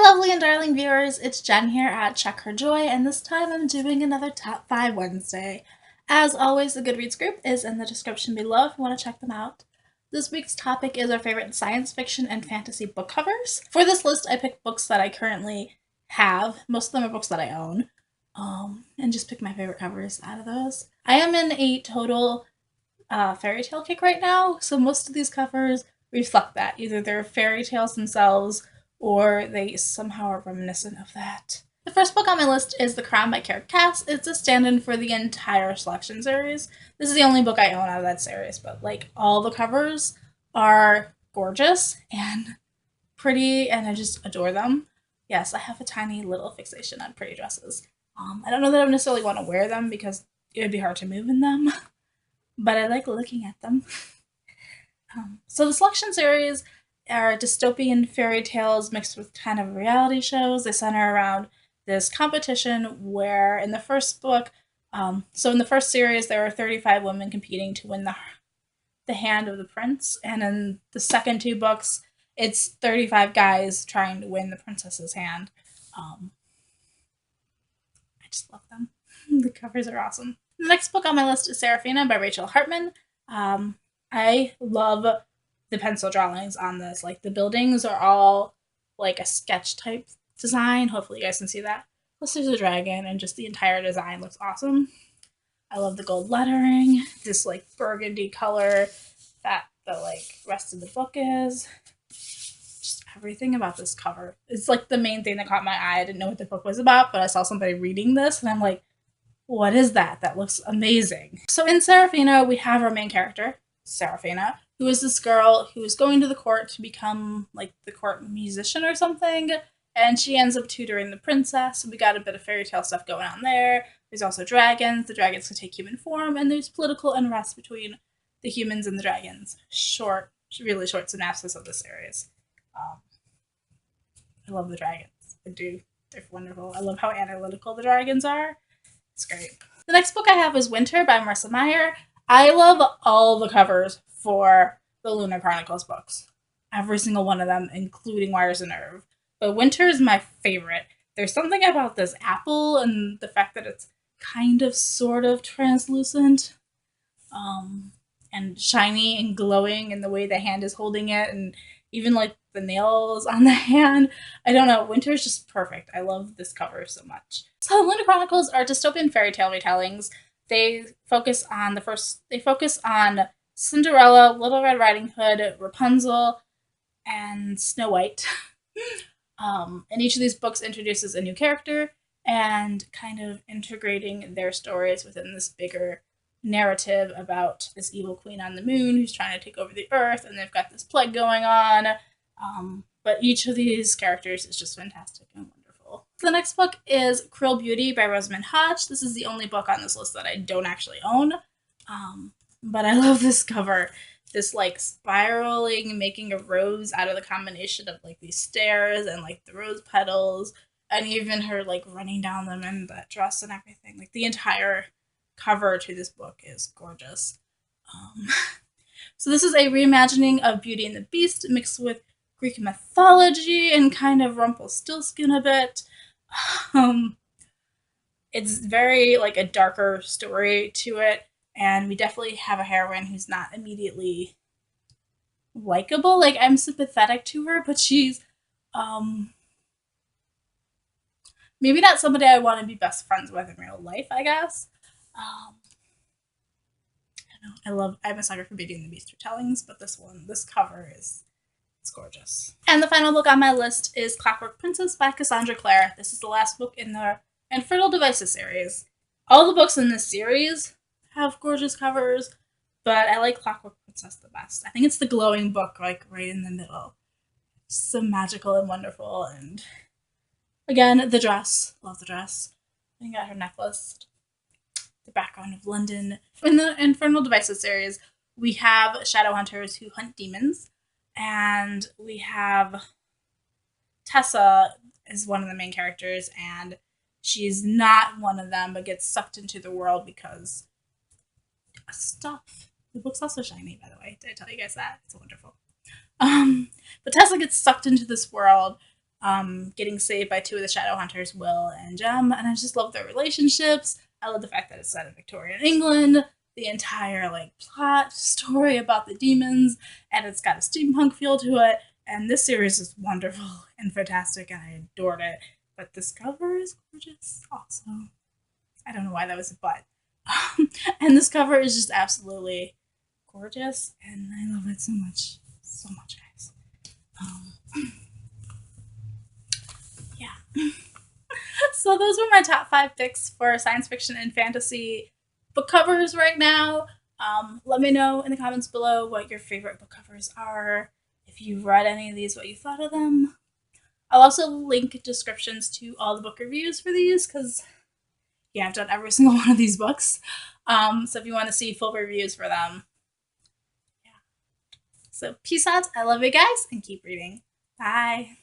lovely and darling viewers, it's Jen here at Check Her Joy, and this time I'm doing another Top 5 Wednesday. As always, the Goodreads group is in the description below if you want to check them out. This week's topic is our favorite science fiction and fantasy book covers. For this list, I picked books that I currently have. Most of them are books that I own, and just pick my favorite covers out of those. I am in a total fairy tale kick right now, so most of these covers reflect that. Either they're fairy tales themselves or they somehow are reminiscent of that. The first book on my list is The Crown by Carrot Cass. It's a stand-in for the entire Selection series. This is the only book I own out of that series, but like all the covers are gorgeous and pretty, and I just adore them. Yes, I have a tiny little fixation on pretty dresses. I don't know that I would necessarily want to wear them because it would be hard to move in them, but I like looking at them. So the Selection series are dystopian fairy tales mixed with kind of reality shows. They center around this competition where in the first book, so in the first series, there are 35 women competing to win the hand of the prince. And in the second two books, it's 35 guys trying to win the princess's hand. I just love them. The covers are awesome. The next book on my list is Serafina by Rachel Hartman. I love the pencil drawings on this. Like the buildings are all like a sketch type design. Hopefully you guys can see that. Plus there's a dragon and just the entire design looks awesome. I love the gold lettering, this like burgundy color that the like rest of the book is. Just everything about this cover. It's like the main thing that caught my eye. I didn't know what the book was about, but I saw somebody reading this and I'm like, what is that? That looks amazing. So in Serafina, we have our main character, Serafina, who is this girl who is going to the court to become like the court musician or something, and she ends up tutoring the princess. So we got a bit of fairy tale stuff going on there. There's also dragons. The dragons can take human form, and there's political unrest between the humans and the dragons. Really short synopsis of the series. I love the dragons. I do. They're wonderful. I love how analytical the dragons are. It's great. The next book I have is Winter by Marissa Meyer. I love all the covers for the Lunar Chronicles books. Every single one of them, including Wires of Nerve. But Winter is my favorite. There's something about this apple and the fact that it's kind of sort of translucent and shiny and glowing in the way the hand is holding it, and even like the nails on the hand. I don't know. Winter is just perfect. I love this cover so much. So Lunar Chronicles are dystopian fairy tale retellings. They focus on Cinderella, Little Red Riding Hood, Rapunzel, and Snow White. And each of these books introduces a new character and kind of integrating their stories within this bigger narrative about this evil queen on the moon who's trying to take over the earth, and they've got this plague going on. But each of these characters is just fantastic and wonderful. The next book is Cruel Beauty by Rosamund Hodge. This is the only book on this list that I don't actually own. But I love this cover. This like spiraling, making a rose out of the combination of like these stairs and like the rose petals, and even her like running down them in that dress and everything. Like the entire cover to this book is gorgeous. So this is a reimagining of Beauty and the Beast mixed with Greek mythology and kind of Rumpelstiltskin a bit. It's very like a darker story to it, and we definitely have a heroine who's not immediately likable. Like I'm sympathetic to her, but she's maybe not somebody I want to be best friends with in real life, I guess. I don't know. I'm a sucker for Beauty and the Beast retellings, but this cover it's gorgeous. And the final book on my list is Clockwork Princess by Cassandra Clare. This is the last book in the Infernal Devices series. All the books in this series have gorgeous covers, but I like Clockwork Princess the best. I think it's the glowing book, like right in the middle. So magical and wonderful, and again, the dress. Love the dress. I got her necklace. The background of London. In the Infernal Devices series, we have shadow hunters who hunt demons, and we have Tessa is one of the main characters, and she's not one of them, but gets sucked into the world because stuff. The book's also shiny, by the way. Did I tell you guys that? It's wonderful. But Tessa gets sucked into this world getting saved by two of the shadow hunters, Will and Jem, and I just love their relationships. I love the fact that it's set in Victorian England, the entire like plot story about the demons, and it's got a steampunk feel to it. And this series is wonderful and fantastic, and I adored it. But this cover is gorgeous also. I don't know why that was a but. And this cover is just absolutely gorgeous, and I love it so much. So much, guys. Yeah. So those were my top 5 picks for science fiction and fantasy book covers right now. Let me know in the comments below what your favorite book covers are. If you've read any of these, what you thought of them. I'll also link descriptions to all the book reviews for these because, yeah, I've done every single one of these books. So if you want to see full reviews for them. Yeah. So peace out. I love you guys and keep reading. Bye.